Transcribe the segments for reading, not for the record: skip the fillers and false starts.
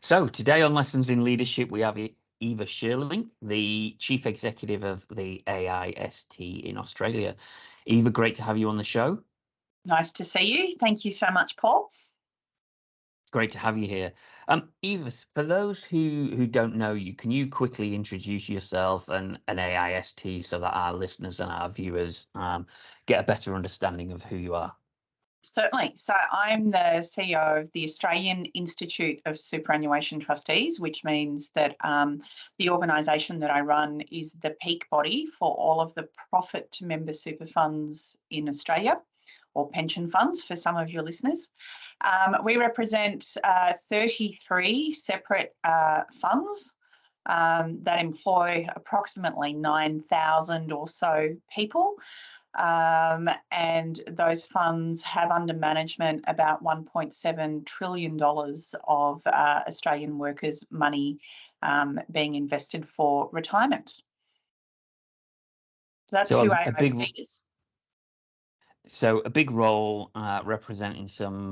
So today on Lessons in Leadership, we have Eva Scheerlinck, the Chief Executive of the AIST in Australia. Eva, great to have you on the show. Nice to see you. Thank you so much, Paul. It's great to have you here. Eva, for those who don't know you, can you quickly introduce yourself and AIST so that our listeners and our viewers get a better understanding of who you are? Certainly. So I'm the CEO of the Australian Institute of Superannuation Trustees, which means that the organisation that I run is the peak body for all of the profit to member super funds in Australia, or pension funds for some of your listeners. We represent 33 separate funds that employ approximately 9,000 or so people. And those funds have under management about $1.7 trillion of Australian workers' money being invested for retirement. So that's who AIST is. So a big role representing some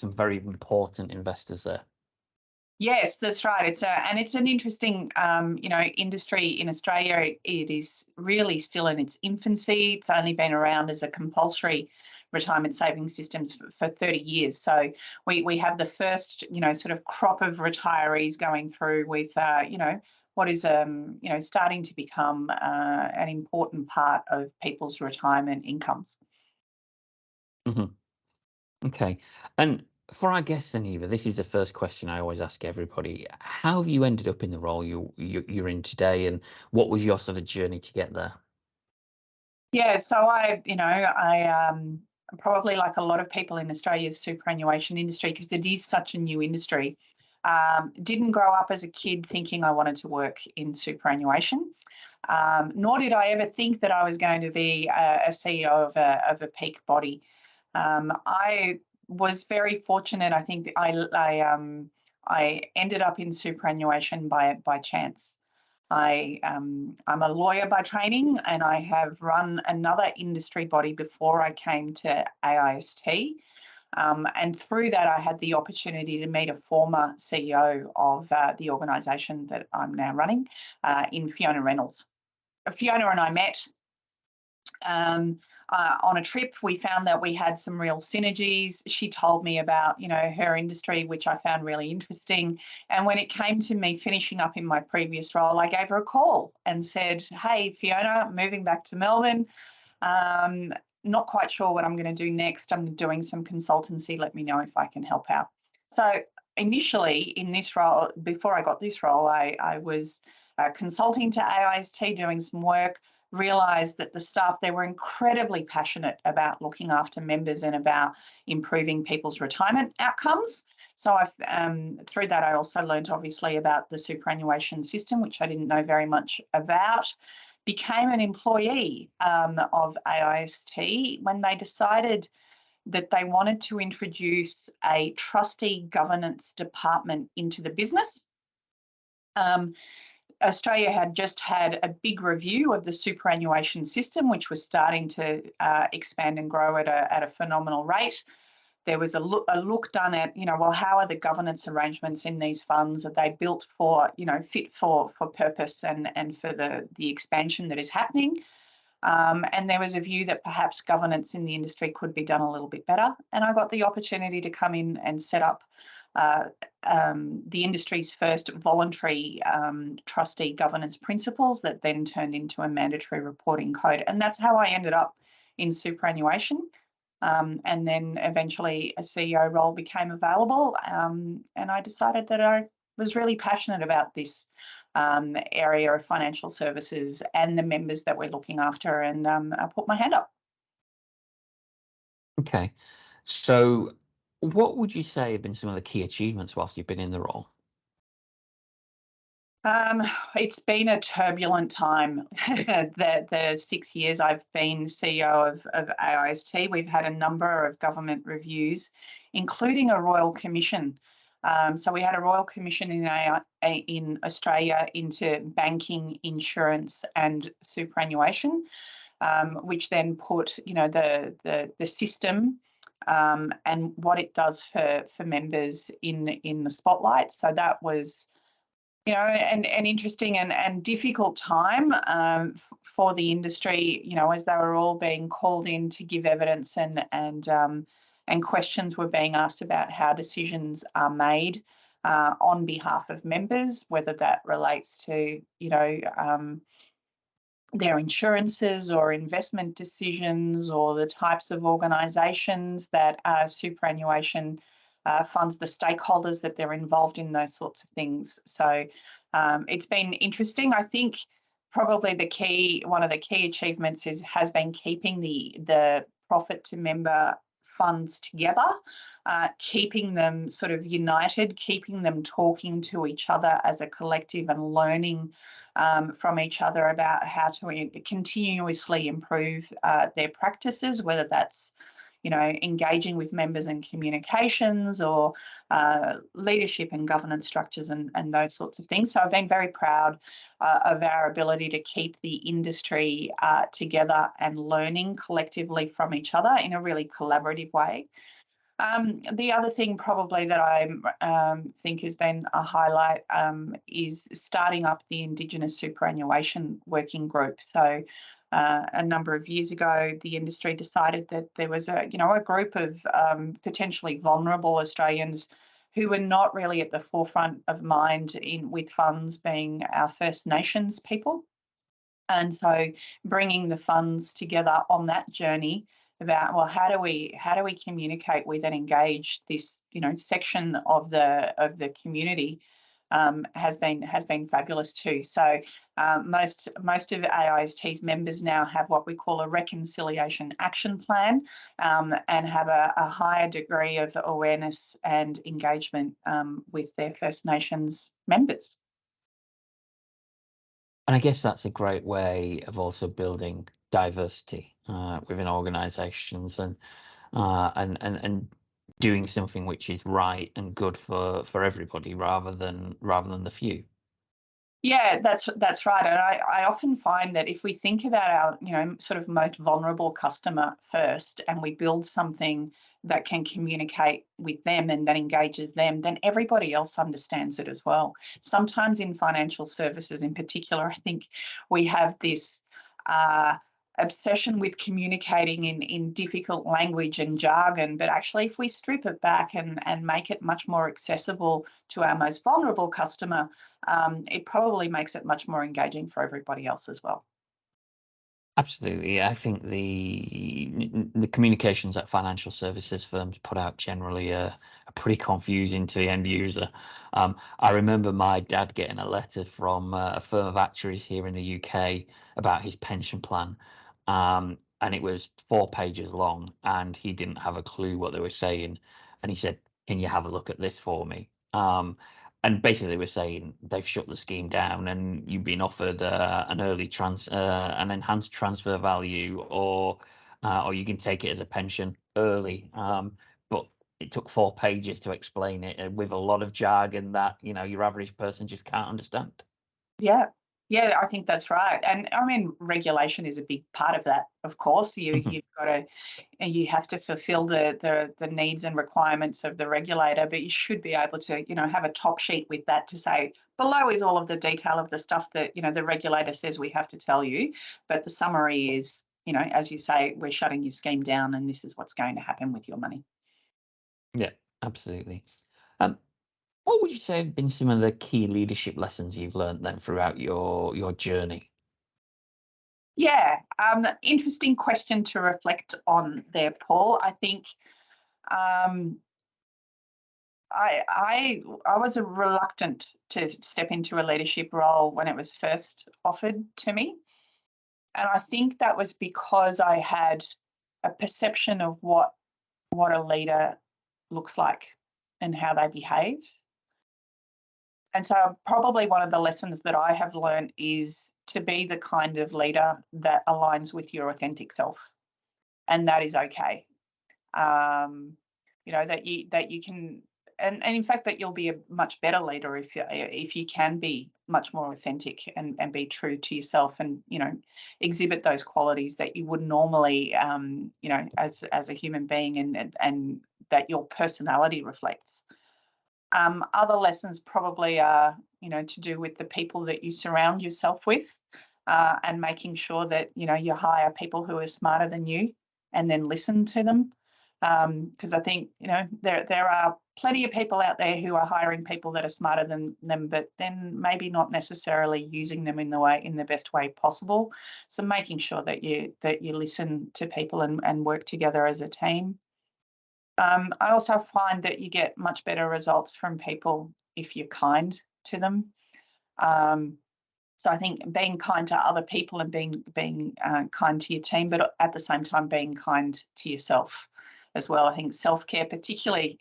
very important investors there. Yes, that's right. It's an interesting, industry in Australia. It is really still in its infancy. It's only been around as a compulsory retirement savings systems for 30 years. So we have the first, sort of crop of retirees going through with, what is, starting to become an important part of people's retirement incomes. Mm-hmm. Okay, and for our guests, then, Eva, this is the first question I always ask everybody. How have you ended up in the role you're in today, and what was your sort of journey to get there? Yeah, so I probably, like a lot of people in Australia's superannuation industry, because it is such a new industry, didn't grow up as a kid thinking I wanted to work in superannuation. Nor did I ever think that I was going to be a CEO of a peak body. I was very fortunate. I think I ended up in superannuation by chance. I'm a lawyer by training, and I have run another industry body before I came to AIST. And through that, I had the opportunity to meet a former CEO of the organisation that I'm now running, in Fiona Reynolds. Fiona and I met on a trip. We found that we had some real synergies. She told me about, her industry, which I found really interesting. And when it came to me finishing up in my previous role, I gave her a call and said, "Hey, Fiona, moving back to Melbourne. Not quite sure what I'm going to do next. I'm doing some consultancy. Let me know if I can help out." So initially in this role, before I got this role, I was consulting to AIST, doing some work, realised that the staff there were incredibly passionate about looking after members and about improving people's retirement outcomes. So through that, I also learned obviously about the superannuation system, which I didn't know very much about. Became an employee of AIST when they decided that they wanted to introduce a trustee governance department into the business. Australia had just had a big review of the superannuation system, which was starting to expand and grow at a phenomenal rate. There was a look done at, how are the governance arrangements in these funds? Are they built for, fit for purpose and for the expansion that is happening? And there was a view that perhaps governance in the industry could be done a little bit better. And I got the opportunity to come in and set up the industry's first voluntary trustee governance principles that then turned into a mandatory reporting code. And that's how I ended up in superannuation. And then eventually a CEO role became available. And I decided that I was really passionate about this area of financial services and the members that we're looking after. And I put my hand up. Okay. So what would you say have been some of the key achievements whilst you've been in the role? It's been a turbulent time. The 6 years I've been CEO of AIST, we've had a number of government reviews, including a Royal Commission. So we had a Royal Commission in Australia into banking, insurance and superannuation, which then put, the system and what it does for members in the spotlight. So that was, an interesting and difficult time for the industry, as they were all being called in to give evidence, and questions were being asked about how decisions are made on behalf of members, whether that relates to, their insurances or investment decisions, or the types of organisations that superannuation funds, the stakeholders that they're involved in, those sorts of things. So it's been interesting. I think probably one of the key achievements has been keeping the profit to member funds together, keeping them sort of united, keeping them talking to each other as a collective and learning from each other about how to continuously improve their practices, whether that's engaging with members and communications, or leadership and governance structures, and those sorts of things. So I've been very proud of our ability to keep the industry together and learning collectively from each other in a really collaborative way. The other thing probably that I think has been a highlight is starting up the Indigenous Superannuation Working Group. So a number of years ago, the industry decided that there was a group of potentially vulnerable Australians who were not really at the forefront of mind with funds, being our First Nations people. And so bringing the funds together on that journey about, well, how do we communicate with and engage this section of the community has been fabulous too. So most of AIST's members now have what we call a reconciliation action plan, and have a higher degree of awareness and engagement with their First Nations members. And I guess that's a great way of also building diversity within organisations, and doing something which is right and good for everybody, rather than the few. Yeah, that's right. And I often find that if we think about our, sort of most vulnerable customer first, and we build something that can communicate with them and that engages them, then everybody else understands it as well. Sometimes in financial services in particular, I think we have this obsession with communicating in difficult language and jargon, but actually if we strip it back and make it much more accessible to our most vulnerable customer, it probably makes it much more engaging for everybody else as well. Absolutely. I think the communications that financial services firms put out generally are pretty confusing to the end user. I remember my dad getting a letter from a firm of actuaries here in the UK about his pension plan, and it was 4 pages long, and he didn't have a clue what they were saying. And he said, "Can you have a look at this for me?" And basically they were saying they've shut the scheme down, and you've been offered an enhanced transfer value, or you can take it as a pension early. But it took 4 pages to explain it, with a lot of jargon that your average person just can't understand. Yeah. Yeah, I think that's right. And I mean, regulation is a big part of that, of course. You have to fulfill the needs and requirements of the regulator, but you should be able to, have a top sheet with that to say, below is all of the detail of the stuff that, the regulator says we have to tell you. But the summary is, as you say, we're shutting your scheme down and this is what's going to happen with your money. Yeah, absolutely. What would you say have been some of the key leadership lessons you've learned then throughout your journey? Yeah, interesting question to reflect on there, Paul. I think I was reluctant to step into a leadership role when it was first offered to me, and I think that was because I had a perception of what a leader looks like and how they behave. And so probably one of the lessons that I have learned is to be the kind of leader that aligns with your authentic self, and that is okay. That you can, and in fact that you'll be a much better leader if you can be much more authentic and be true to yourself, and exhibit those qualities that you would normally as a human being, and that your personality reflects. Other lessons probably are to do with the people that you surround yourself with, and making sure that you hire people who are smarter than you, and then listen to them. Because I think there are plenty of people out there who are hiring people that are smarter than them, but then maybe not necessarily using them in the best way possible. So making sure that you listen to people and work together as a team. I also find that you get much better results from people if you're kind to them. So I think being kind to other people and being kind to your team, but at the same time being kind to yourself as well. I think self-care, particularly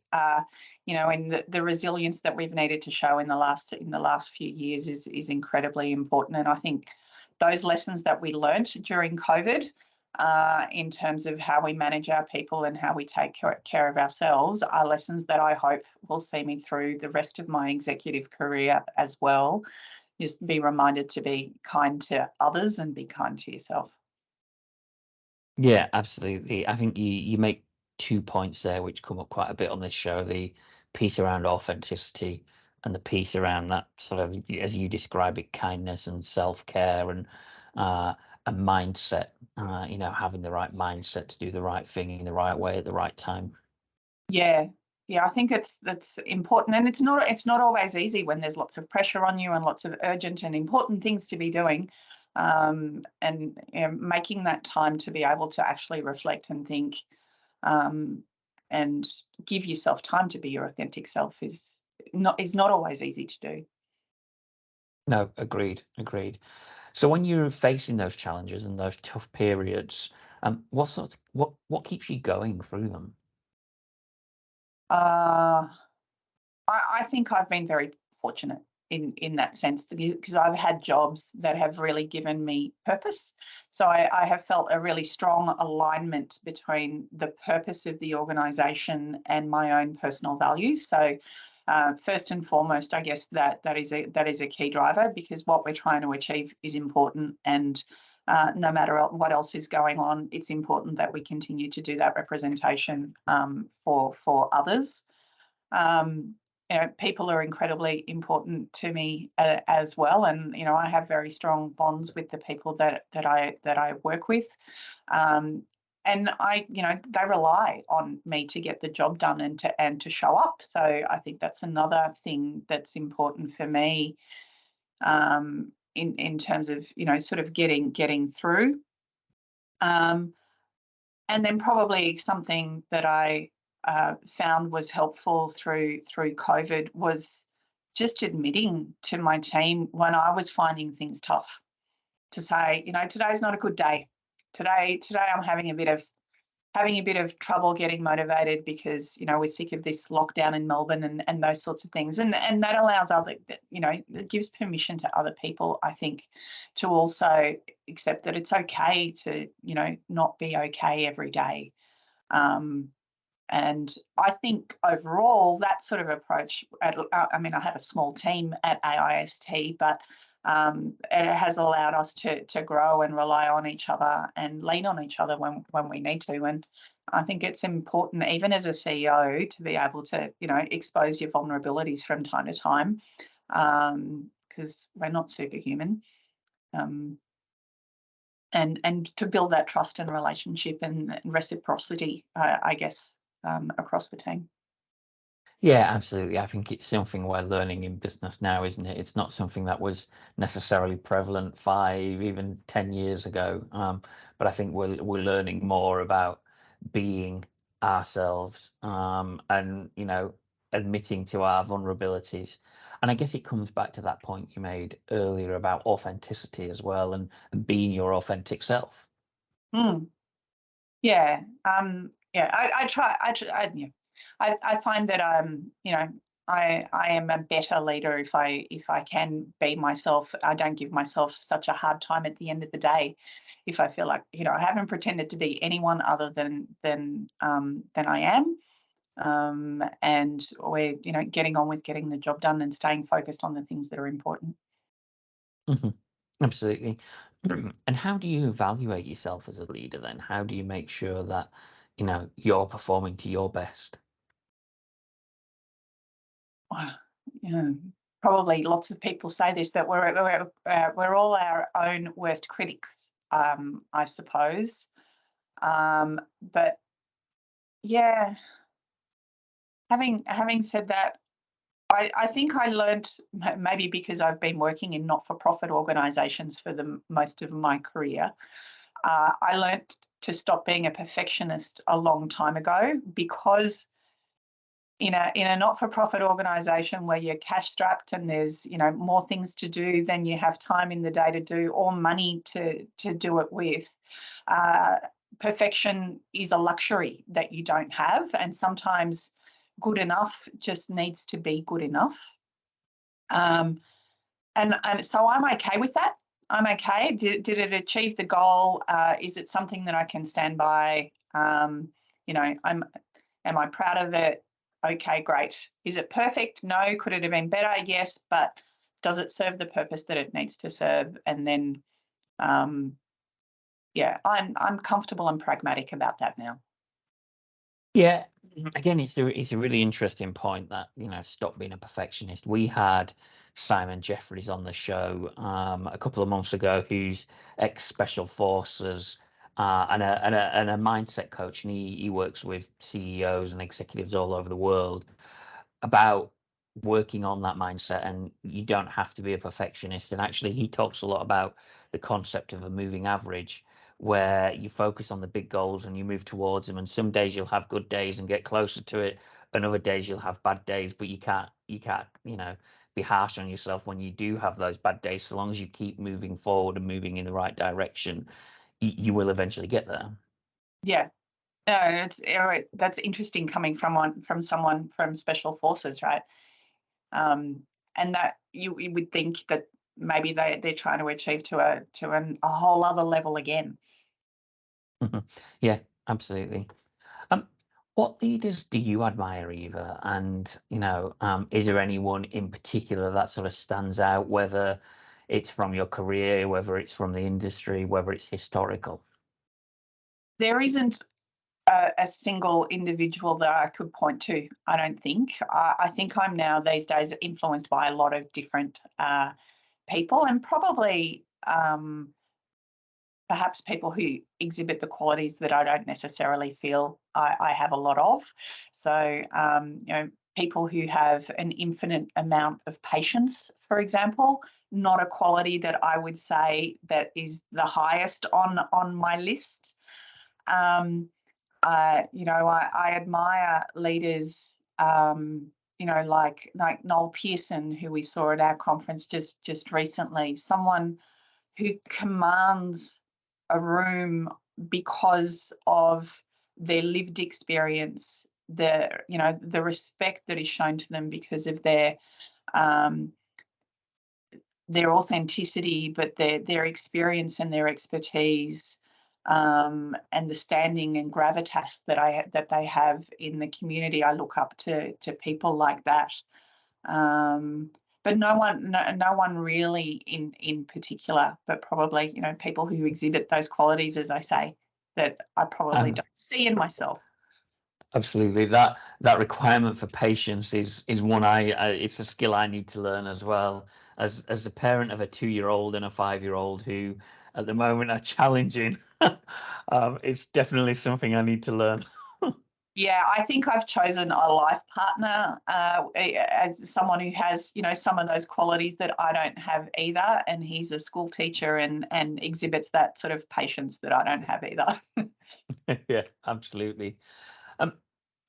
in the resilience that we've needed to show in the last few years, is incredibly important. And I think those lessons that we learnt during COVID, in terms of how we manage our people and how we take care of ourselves, are lessons that I hope will see me through the rest of my executive career as well. Just be reminded to be kind to others and be kind to yourself. Yeah, absolutely. I think you make 2 points there which come up quite a bit on this show: the piece around authenticity and the piece around that sort of, as you describe it, kindness and self-care, and a mindset. Having the right mindset to do the right thing in the right way at the right time. Yeah. Yeah, I think that's important, and it's not always easy when there's lots of pressure on you and lots of urgent and important things to be doing, and making that time to be able to actually reflect and think, and give yourself time to be your authentic self is not always easy to do. No, agreed. So when you're facing those challenges and those tough periods, what keeps you going through them? Uh, I think I've been very fortunate in that sense, because I've had jobs that have really given me purpose. So I have felt a really strong alignment between the purpose of the organisation and my own personal values. So first and foremost, I guess that is a key driver, because what we're trying to achieve is important, and no matter what else is going on, it's important that we continue to do that representation for others. Um, People are incredibly important to me as well, and I have very strong bonds with the people that I work with, and they rely on me to get the job done and to show up. So I think that's another thing that's important for me, in terms of sort of getting through. Um, and then probably something that I found was helpful through COVID was just admitting to my team when I was finding things tough, to say, today's not a good day. Today I'm having a bit of trouble getting motivated, because we're sick of this lockdown in Melbourne and those sorts of things, and that allows it gives permission to other people, I think, to also accept that it's okay to not be okay every day. And I think overall that sort of approach, I mean, I have a small team at AIST, but it has allowed us to grow and rely on each other and lean on each other when we need to. And I think it's important, even as a CEO, to be able to expose your vulnerabilities from time to time, because we're not superhuman. And to build that trust and relationship and reciprocity, I guess, across the team. Yeah, absolutely. I think it's something we're learning in business now, isn't it? It's not something that was necessarily prevalent 5, even 10 years ago. But I think we're learning more about being ourselves, and admitting to our vulnerabilities. And I guess it comes back to that point you made earlier about authenticity as well, and being your authentic self. Mm, yeah. Yeah. Yeah. I find that I am a better leader if I can be myself. I don't give myself such a hard time at the end of the day if I feel like I haven't pretended to be anyone other than I am. and we're getting on with getting the job done and staying focused on the things that are important. Mhm. Absolutely. And how do you evaluate yourself as a leader then? How do you make sure that, you're performing to your best? Wow. Yeah, probably lots of people say this, that we're all our own worst critics, I suppose. But yeah, having said that, I think I learned, maybe because I've been working in not-for-profit organisations for the most of my career, I learnt to stop being a perfectionist a long time ago, because in a not-for-profit organisation where you're cash strapped and there's more things to do than you have time in the day to do, or money to do it with. Uh, Perfection is a luxury that you don't have, and sometimes good enough just needs to be good enough. Um, and so I'm okay with that. I'm okay. Did it achieve the goal? Is it something that I can stand by? Am I proud of it? Okay, great. Is it perfect? No. Could it have been better? Yes. But does it serve the purpose that it needs to serve? And then, yeah, I'm comfortable and pragmatic about that now. Yeah, again, it's a really interesting point that, stop being a perfectionist. We had Simon Jeffries on the show a couple of months ago, who's ex-special forces, and a mindset coach, and he works with CEOs and executives all over the world about working on that mindset. And you don't have to be a perfectionist. And actually, he talks a lot about the concept of a moving average, where you focus on the big goals and you move towards them. And some days you'll have good days and get closer to it, and other days you'll have bad days. But you can't be harsh on yourself when you do have those bad days. So long as you keep moving forward and moving in the right direction, you will eventually get there. Yeah. No, that's interesting, coming from someone from special forces, right? And that you would think that maybe they're trying to achieve a whole other level again. Yeah, absolutely. Um, what leaders do you admire, Eva? And is there anyone in particular that sort of stands out, whether it's from your career, whether it's from the industry, whether it's historical? There isn't a single individual that I could point to, I don't think. I think I'm now these days influenced by a lot of different people, and probably perhaps people who exhibit the qualities that I don't necessarily feel I have a lot of. So, people who have an infinite amount of patience, for example, not a quality that I would say that is the highest on my list. Um, I admire leaders, like Noel Pearson, who we saw at our conference just recently. Someone who commands a room because of their lived experience, the respect that is shown to them because of um, their authenticity, but their experience and their expertise, and the standing and gravitas that they have in the community. I look up to people like that. Um, but no one really in particular, but probably people who exhibit those qualities, as I say, that I probably Um, don't see in myself. Absolutely. That requirement for patience is one it's a skill I need to learn as well, as the parent of a 2-year-old and a 5-year-old who at the moment are challenging. It's definitely something I need to learn. Yeah, I think I've chosen a life partner as someone who has, some of those qualities that I don't have either. And he's a school teacher and exhibits that sort of patience that I don't have either. Yeah, absolutely. Um,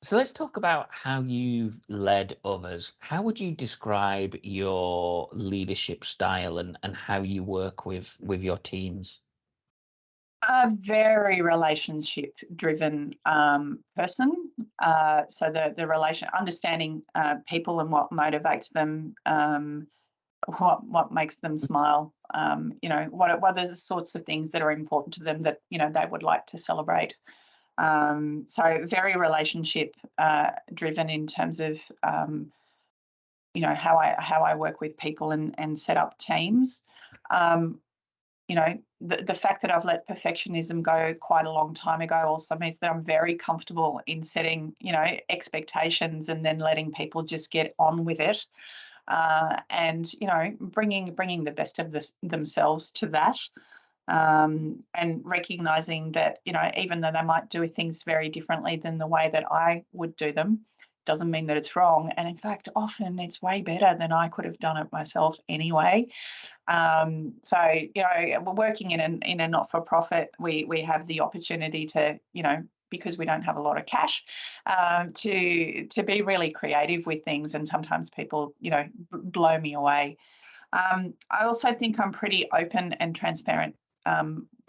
so let's talk about how you've led others. How would you describe your leadership style and how you work with your teams? A very relationship driven person. So the relation, understanding people and what motivates them, what makes them smile. What are the sorts of things that are important to them that they would like to celebrate. So very relationship driven in terms of how I work with people and set up teams. Um, the fact that I've let perfectionism go quite a long time ago also means that I'm very comfortable in setting, expectations and then letting people just get on with it, and bringing the best of themselves to that, and recognizing that even though they might do things very differently than the way that I would do them, doesn't mean that it's wrong. And in fact, often it's way better than I could have done it myself anyway. So, we're working in a not-for-profit. We have the opportunity to, because we don't have a lot of cash, to be really creative with things, and sometimes people, blow me away. I also think I'm pretty open and transparent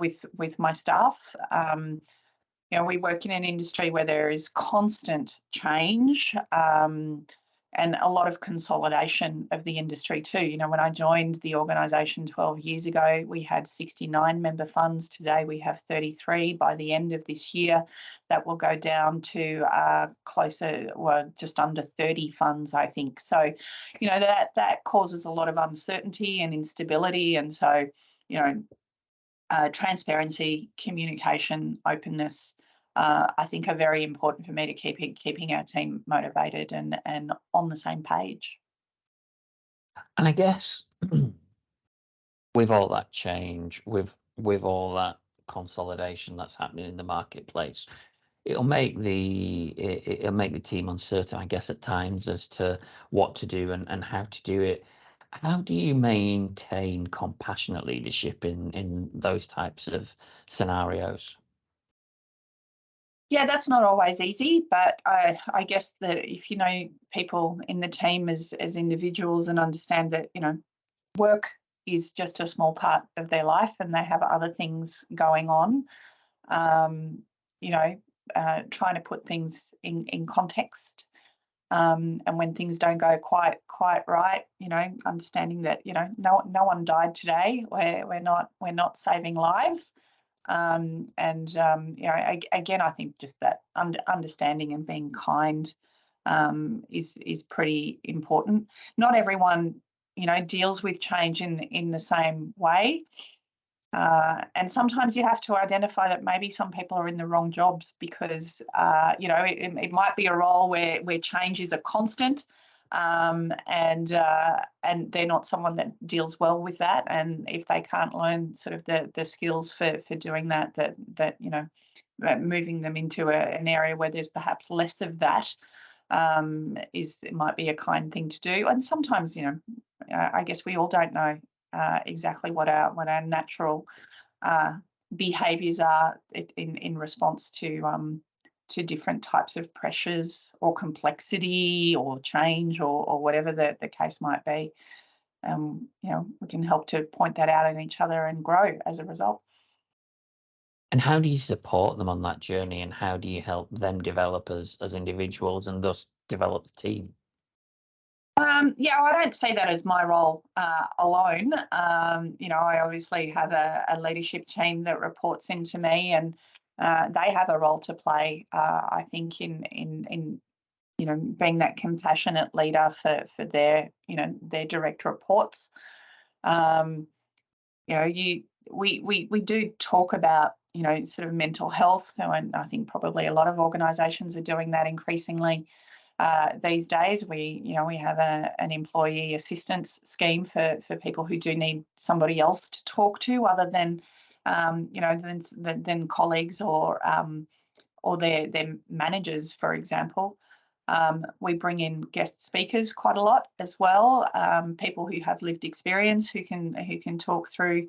with my staff. We work in an industry where there is constant change, and a lot of consolidation of the industry too. When I joined the organisation 12 years ago, we had 69 member funds. Today we have 33. By the end of this year, that will go down to just under 30 funds, I think. So, that causes a lot of uncertainty and instability. And so, transparency, communication, openness, I think are very important for me to keeping our team motivated and on the same page. And I guess with all that change, with all that consolidation that's happening in the marketplace, it'll make the team uncertain, I guess, at times as to what to do and how to do it. How do you maintain compassionate leadership in those types of scenarios? Yeah, that's not always easy, but I guess that if you know people in the team as individuals and understand that work is just a small part of their life and they have other things going on, um, trying to put things in context. And when things don't go quite right, understanding that no one died today. We're not saving lives. Again, I think just that understanding and being kind is pretty important. Not everyone deals with change in the same way. And sometimes you have to identify that maybe some people are in the wrong jobs because, it might be a role where change is a constant, and they're not someone that deals well with that. And if they can't learn sort of the skills for doing that moving them into an area where there's perhaps less of that, it might be a kind thing to do. And sometimes, I guess we all don't know exactly what our natural behaviours are in response to different types of pressures or complexity or change or whatever the case might be. We can help to point that out in each other and grow as a result. And how do you support them on that journey, and how do you help them develop as individuals and thus develop the team? Yeah, I don't see that as my role alone. I obviously have a leadership team that reports into me, and they have a role to play. I think in being that compassionate leader for their direct reports. We do talk about sort of mental health, and I think probably a lot of organisations are doing that increasingly. These days, we have an employee assistance scheme for people who do need somebody else to talk to other than than colleagues or their managers, for example. We bring in guest speakers quite a lot as well, people who have lived experience who can talk through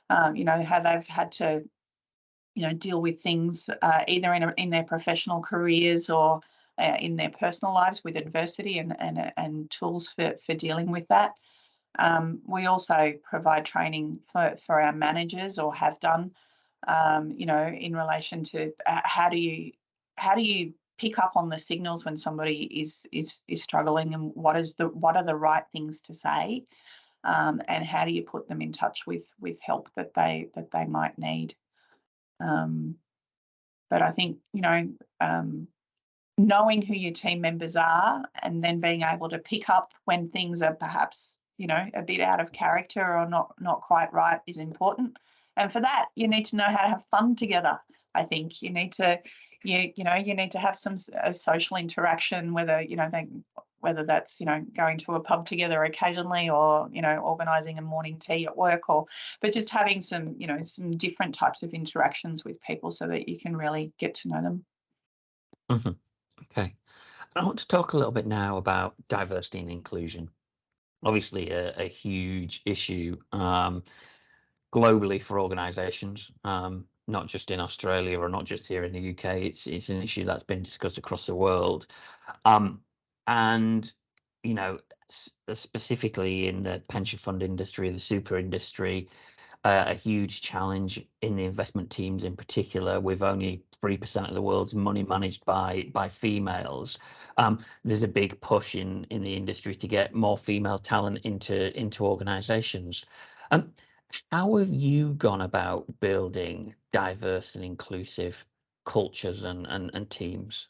how they've had to deal with things either in their professional careers or in their personal lives with adversity and tools for dealing with that. We also provide training for our managers, or have done, in relation to how do you pick up on the signals when somebody is struggling, and what are the right things to say, and how do you put them in touch with help that they might need. But I think, knowing who your team members are and then being able to pick up when things are perhaps, a bit out of character or not quite right is important. And for that, you need to know how to have fun together. I think you need to, you need to have some social interaction, whether that's, going to a pub together occasionally or, organising a morning tea at work but just having some, some different types of interactions with people so that you can really get to know them. Hmm. Okay. I want to talk a little bit now about diversity and inclusion. Obviously, a huge issue globally for organisations, not just in Australia or not just here in the UK. It's an issue that's been discussed across the world, and specifically in the pension fund industry, the super industry. A huge challenge in the investment teams in particular, with only 3% of the world's money managed by females. There's a big push in the industry to get more female talent into organizations. How have you gone about building diverse and inclusive cultures and teams?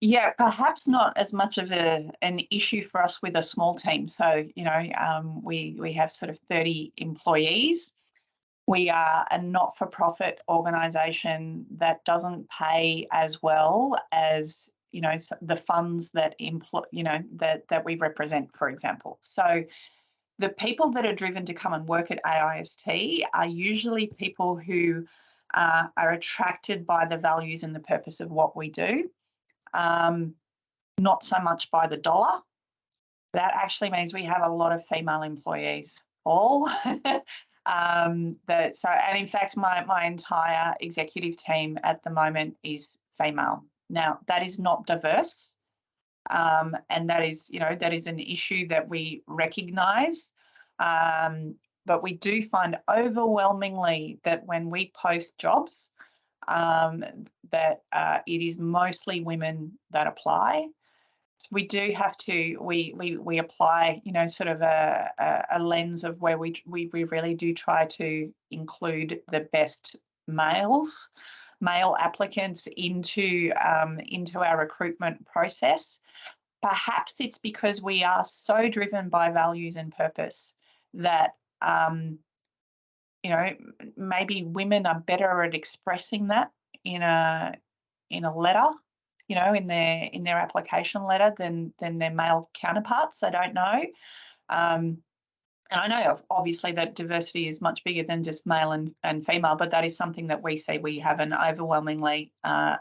Yeah, perhaps not as much of an issue for us with a small team. So, we have sort of 30 employees. We are a not-for-profit organisation that doesn't pay as well as, the funds that that we represent, for example. So the people that are driven to come and work at AIST are usually people who are attracted by the values and the purpose of what we do. Not so much by the dollar. That actually means we have a lot of female employees, all. And in fact, my entire executive team at the moment is female. Now, that is not diverse, and that is an issue that we recognise. But we do find overwhelmingly that when we post jobs, that it is mostly women that apply. We do have to we apply, sort of a lens of where we really do try to include the best male applicants into our recruitment process. Perhaps it's because we are so driven by values and purpose that maybe women are better at expressing that in a letter, in their application letter than their male counterparts. I don't know. And I know obviously that diversity is much bigger than just male and female, but that is something that we see. We have an overwhelmingly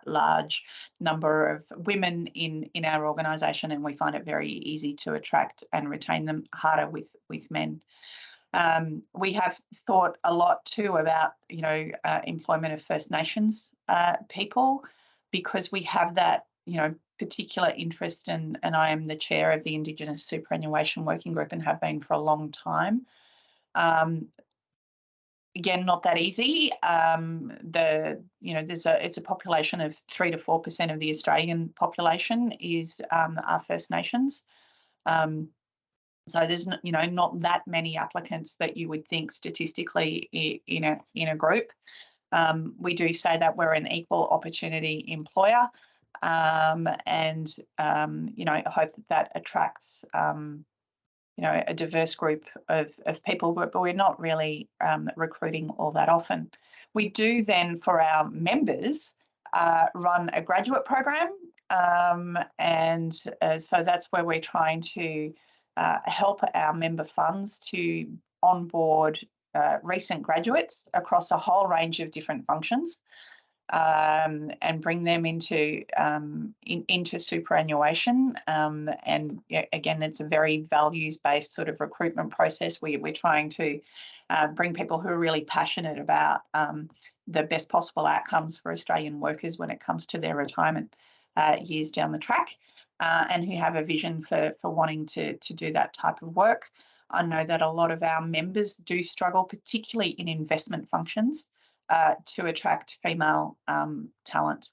large number of women in our organisation, and we find it very easy to attract and retain them, harder with men. We have thought a lot too about, employment of First Nations people, because we have that, particular interest, and I am the chair of the Indigenous Superannuation Working Group and have been for a long time. Again, not that easy. It's a population of 3 to 4% of the Australian population are First Nations. So there's not that many applicants that you would think statistically in a group. We do say that we're an equal opportunity employer, and hope that attracts a diverse group of people, but we're not really recruiting all that often. We do then, for our members, run a graduate program, and so that's where we're trying to help our member funds to onboard recent graduates across a whole range of different functions, and bring them into superannuation. And again, it's a very values-based sort of recruitment process. We're trying to bring people who are really passionate about the best possible outcomes for Australian workers when it comes to their retirement years down the track, and who have a vision for wanting to do that type of work. I know that a lot of our members do struggle, particularly in investment functions, to attract female talent.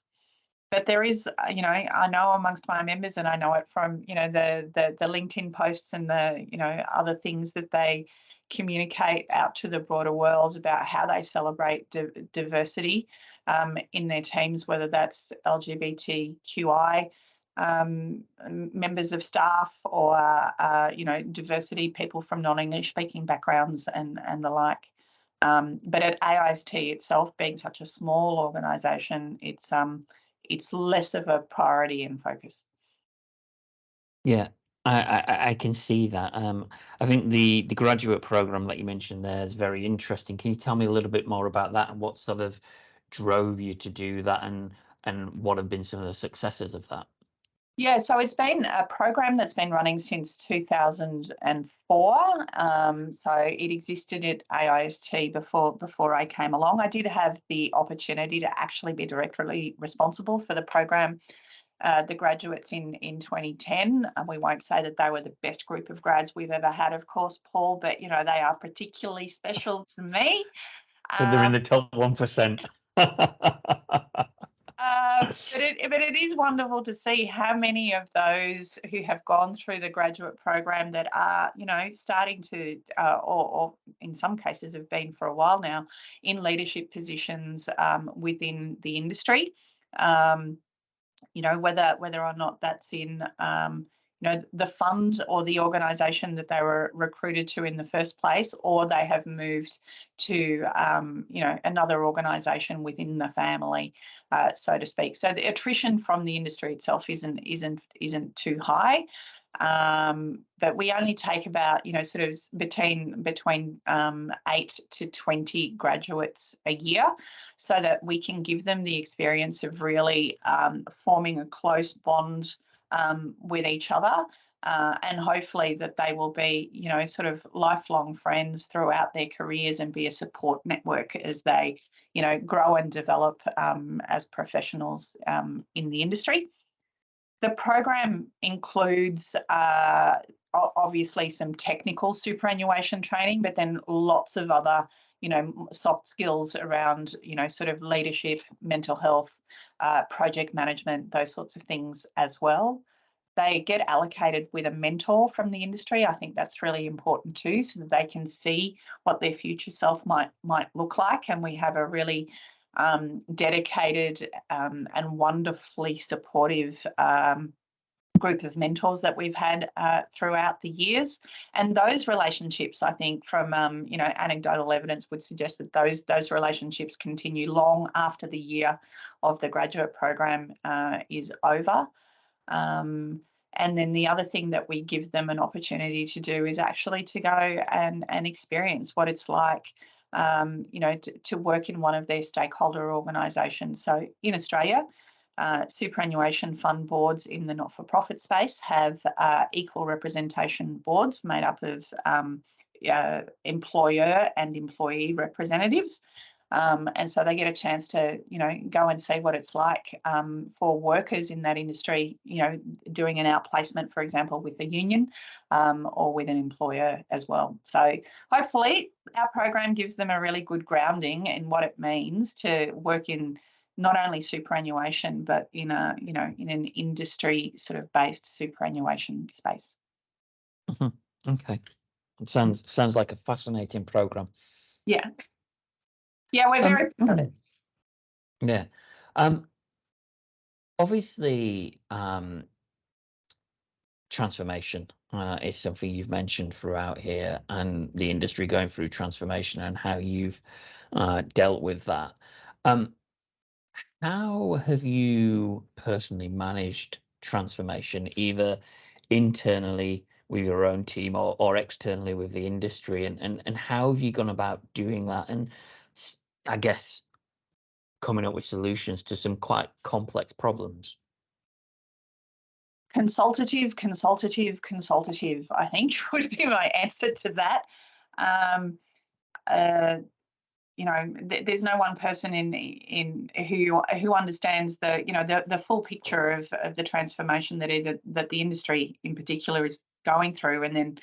But there is, I know amongst my members, and I know it from, the LinkedIn posts and the, other things that they, communicate out to the broader world about how they celebrate diversity in their teams, whether that's LGBTQI members of staff or diversity, people from non-English speaking backgrounds and the like. But at AIST itself, being such a small organisation, it's less of a priority and focus. Yeah, I can see that. I think the graduate program that you mentioned there is very interesting. Can you tell me a little bit more about that and what sort of drove you to do that, and what have been some of the successes of that? Yeah, so it's been a program that's been running since 2004. So it existed at AIST before I came along. I did have the opportunity to actually be directly responsible for the program. The graduates in 2010, and we won't say that they were the best group of grads we've ever had, of course, Paul, but they are particularly special to me. But they're in the top 1%. But it is wonderful to see how many of those who have gone through the graduate program that are, starting to, or in some cases have been for a while now, in leadership positions within the industry. Whether or not that's in the fund or the organisation that they were recruited to in the first place, or they have moved to another organisation within the family, so to speak. So the attrition from the industry itself isn't too high. But we only take about sort of between 8 to 20 graduates a year, so that we can give them the experience of really forming a close bond with each other, and hopefully that they will be sort of lifelong friends throughout their careers and be a support network as they grow and develop as professionals in the industry. The program includes obviously some technical superannuation training, but then lots of other soft skills around sort of leadership, mental health, project management, those sorts of things as well. They get allocated with a mentor from the industry. I think that's really important too, so that they can see what their future self might look like. And we have a really dedicated and wonderfully supportive group of mentors that we've had throughout the years. And those relationships, I think, from anecdotal evidence would suggest that those relationships continue long after the year of the graduate program is over. And then the other thing that we give them an opportunity to do is actually to go and experience what it's like to work in one of their stakeholder organisations. So in Australia, superannuation fund boards in the not-for-profit space have equal representation boards made up of employer and employee representatives. And so they get a chance to, go and see what it's like for workers in that industry, doing an outplacement, for example, with a union or with an employer as well. So hopefully our program gives them a really good grounding in what it means to work in not only superannuation, but in in an industry sort of based superannuation space. Mm-hmm. Okay, it sounds like a fascinating program. Yeah. Yeah, we're very proud of it. Yeah. Obviously, transformation is something you've mentioned throughout here, and the industry going through transformation and how you've dealt with that. How have you personally managed transformation, either internally with your own team or externally with the industry, and how have you gone about doing that? And I guess coming up with solutions to some quite complex problems. Consultative, I think would be my answer to that. There's no one person in who understands the full picture of the transformation that the industry in particular is going through, and then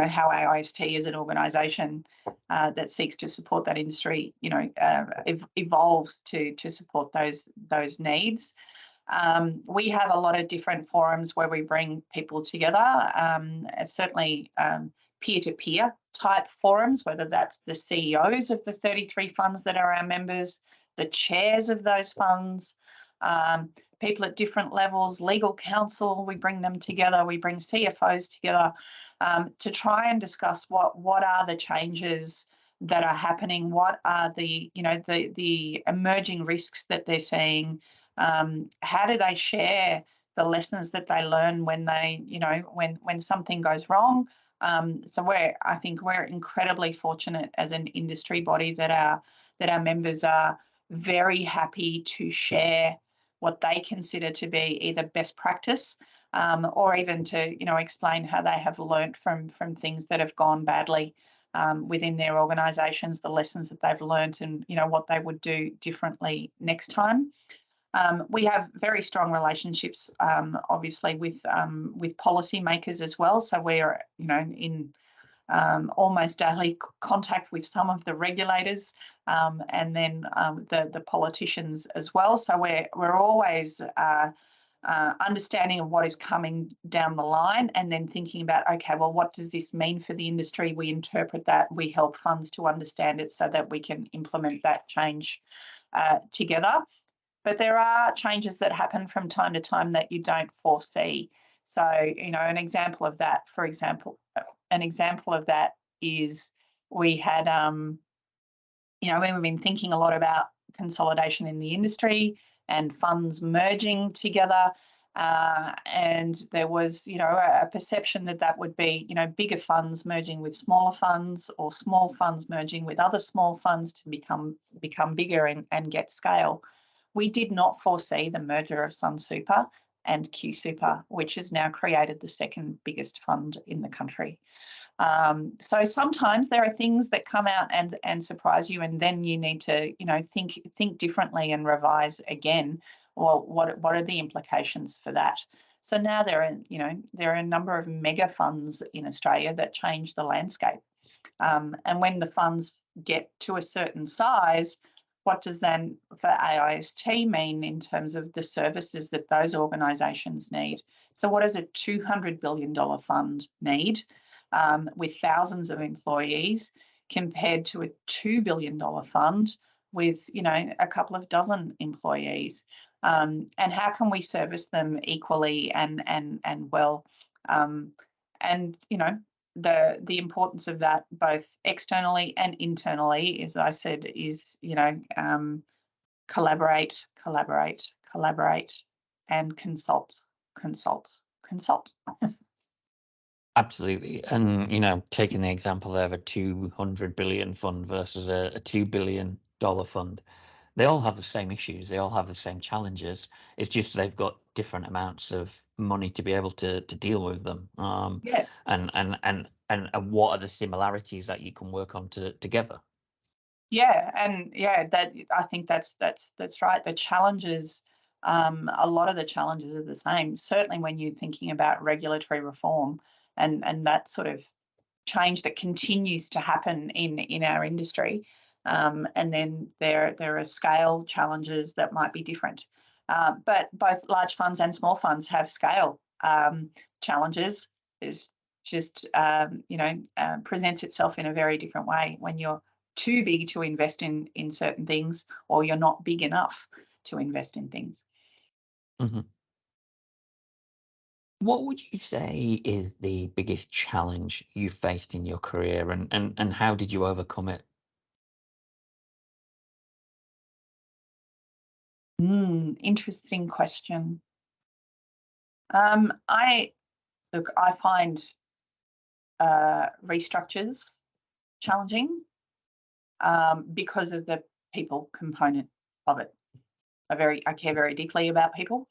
how AIST as an organisation that seeks to support that industry evolves to support those needs. We have a lot of different forums where we bring people together, certainly peer-to-peer type forums, whether that's the CEOs of the 33 funds that are our members, the chairs of those funds, people at different levels, legal counsel. We bring them together. We bring CFOs together to try and discuss what are the changes that are happening, what are the the emerging risks that they're seeing, how do they share the lessons that they learn when they when something goes wrong. So I think we're incredibly fortunate as an industry body that our members are very happy to share what they consider to be either best practice or even to explain how they have learnt from things that have gone badly within their organisations, the lessons that they've learnt, and what they would do differently next time. We have very strong relationships, obviously, with policymakers as well. So we're in almost daily contact with some of the regulators and then the politicians as well. So we're always understanding of what is coming down the line and then thinking about, okay, well, what does this mean for the industry? We interpret that, we help funds to understand it so that we can implement that change together. But there are changes that happen from time to time that you don't foresee. So, an example of that, is we had, we've been thinking a lot about consolidation in the industry and funds merging together. And there was, a perception that would be, bigger funds merging with smaller funds, or small funds merging with other small funds to become bigger and get scale. We did not foresee the merger of Sunsuper and QSuper, which has now created the second biggest fund in the country. So sometimes there are things that come out and surprise you, and then you need to, think differently and revise again. Well, what are the implications for that? So now there are a number of mega funds in Australia that change the landscape. And when the funds get to a certain size, what does then for AIST mean in terms of the services that those organisations need? So what does a $200 billion fund need with thousands of employees compared to a $2 billion fund with, a couple of dozen employees? And how can we service them equally and well? And, the importance of that both externally and internally, as I said, is collaborate, and consult. Absolutely. And, taking the example there of a 200 billion fund versus a $2 billion fund, they all have the same issues. They all have the same challenges. It's just they've got different amounts of money to be able to deal with them. Yes. And what are the similarities that you can work on together? Yeah, and that I think that's right. The challenges, a lot of the challenges are the same. Certainly when you're thinking about regulatory reform and that sort of change that continues to happen in our industry, and then there are scale challenges that might be different. But both large funds and small funds have scale challenges. Is just presents itself in a very different way when you're too big to invest in certain things, or you're not big enough to invest in things. Mm-hmm. What would you say is the biggest challenge you faced in your career, and how did you overcome it? Interesting question. I find restructures challenging because of the people component of it. I care very deeply about people,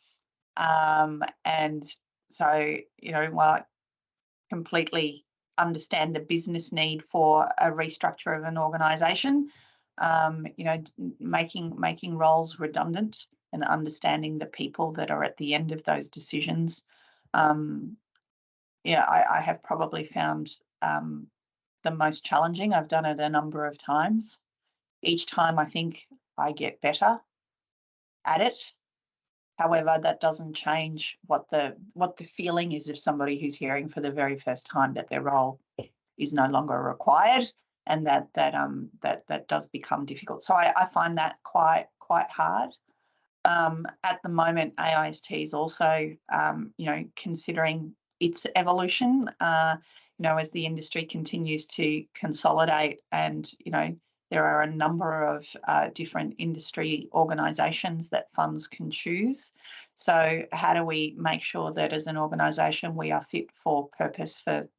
and so while I completely understand the business need for a restructure of an organisation, making roles redundant and understanding the people that are at the end of those decisions. I have probably found the most challenging. I've done it a number of times. Each time I think I get better at it. However, that doesn't change what the feeling is of somebody who's hearing for the very first time that their role is no longer required, and that does become difficult. So I find that quite hard. At the moment, AIST is also, considering its evolution, as the industry continues to consolidate, and, there are a number of different industry organisations that funds can choose. So how do we make sure that as an organisation we are fit for purpose for,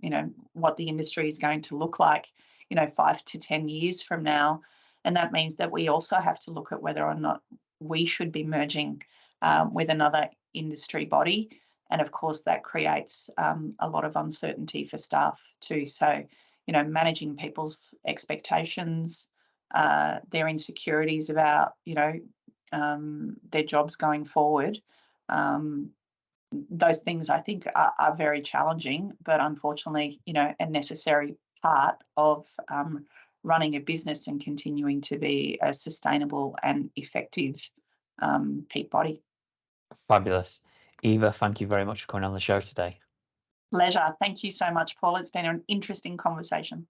what the industry is going to look like, 5 to 10 years from now? And that means that we also have to look at whether or not we should be merging with another industry body. And of course, that creates a lot of uncertainty for staff too. So, managing people's expectations, their insecurities about, their jobs going forward. Those things I think are very challenging, but unfortunately, a necessary part of running a business and continuing to be a sustainable and effective peak body. Fabulous. Eva, thank you very much for coming on the show today. Pleasure. Thank you so much, Paul. It's been an interesting conversation.